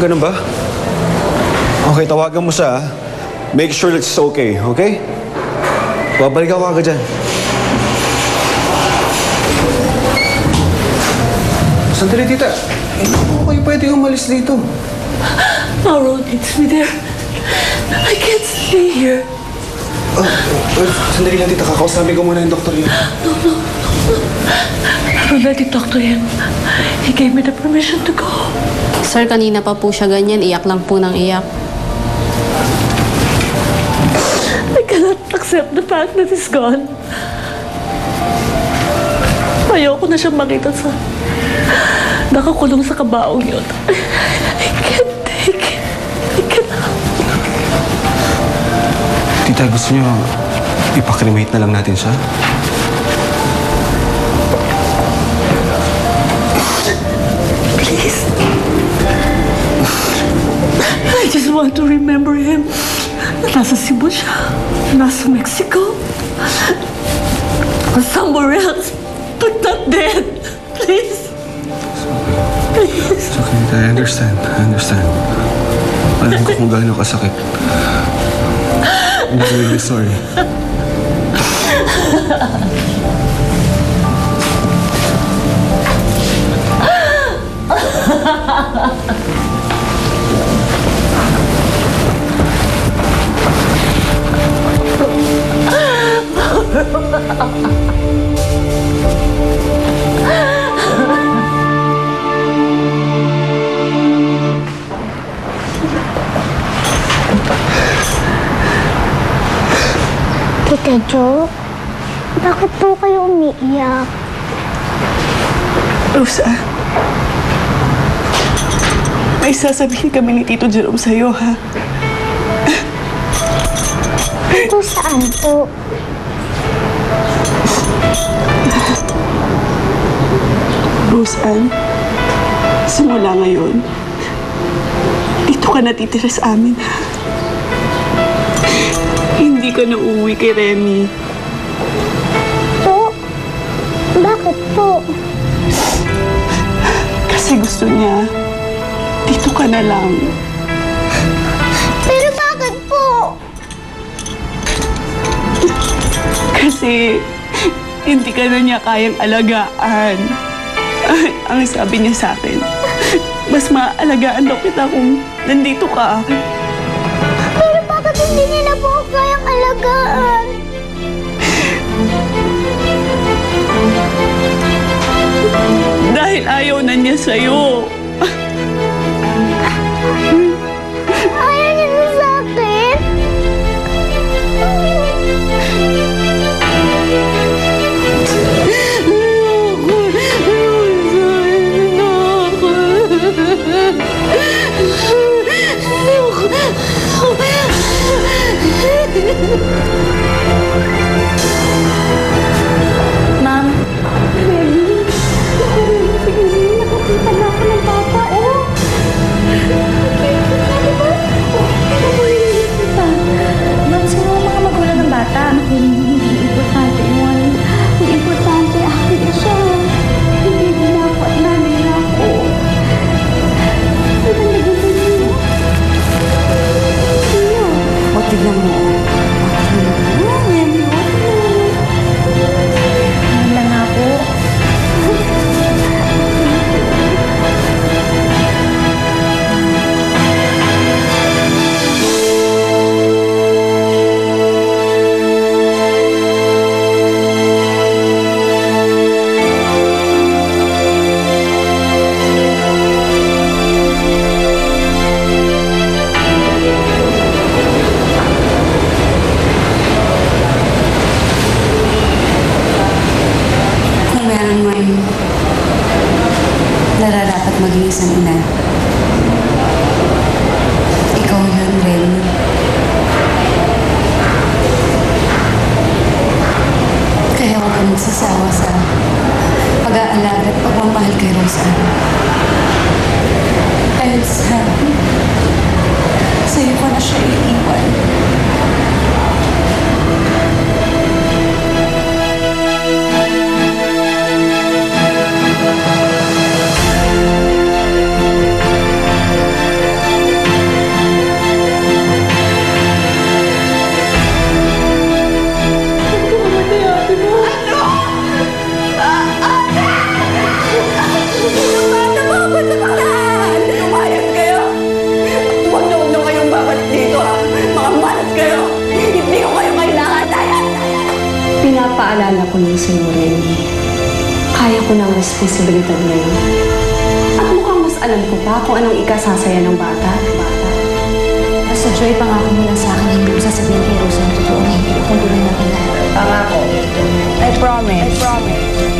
Ganun ba? Okay, tawagan mo siya. Make sure that she's okay, okay? Babalik ako agad dyan. Sandali, tita. Hindi po kayo pwede umalis dito. Mauro needs me there. I can't stay here. Sandali lang, tita. Kakausapin ko muna yung doktor yun. No. I will let him talk to him. He gave me the permission to go. Sir, kanina pa po siya ganyan. Iyak lang po ng iyak. I cannot accept the fact that he's gone. Ayoko na siyang makita sa nakakulong sa kabaong yun. I can't take it. I cannot. Tita, gusto niyo ipakremate na lang natin siya? Please. I just want to remember him. Nasa Cebu siya. Nasa Mexico. Or somewhere else. But not dead. Please. Please. It's okay, I understand. Alam ko kung gaano kasakit. I'm really sorry. Tita Jo, bakit po kayo umiiyak? Rosa, may sasabihin kami ni Tito Jerome sa'yo, ha? Ito saan po? Roseanne, simula ngayon, dito ka natitira sa amin, ha? Hindi ka na uuwi kay Remy. Po? Bakit po? Kasi gusto niya, dito ka na lang. Pero bakit po? Kasi hindi ka na niya kayang alagaan. Ang sabi niya sa akin, mas maalagaan daw kita kung nandito ka. Pero bakit hindi niya na po ako kayang alagaan? Dahil ayaw na niya sa'yo. Ayaw niya na sa akin? Ma'am, Remy? Nakakita na ako ng papa, oh! ma'am, sino ang mga magulang ng bata? Hindi importante yun. Ang importante, akin na siya. Hindi na ako at nanay na ako. Ano na gawin niyo? O, tignan mo. Wala nga po. Kung meron may nararapat maging isang ina, ikaw yun, Remy. Kaya huwag kang magsasawa sa pag-aalaga at pagmamahal kay Roseanne. Dahil sa'yo ko na siya iiwan. ko na ang responsibilidad ngayon. At mukhang mas alam ko pa kung anong ikasasaya ng bata. Basta Joy, pangako mo lang sa akin na hindi mo sasabihin kay Rosa ang totoo na hindi ako tuloy na pinag. Pangako. I promise.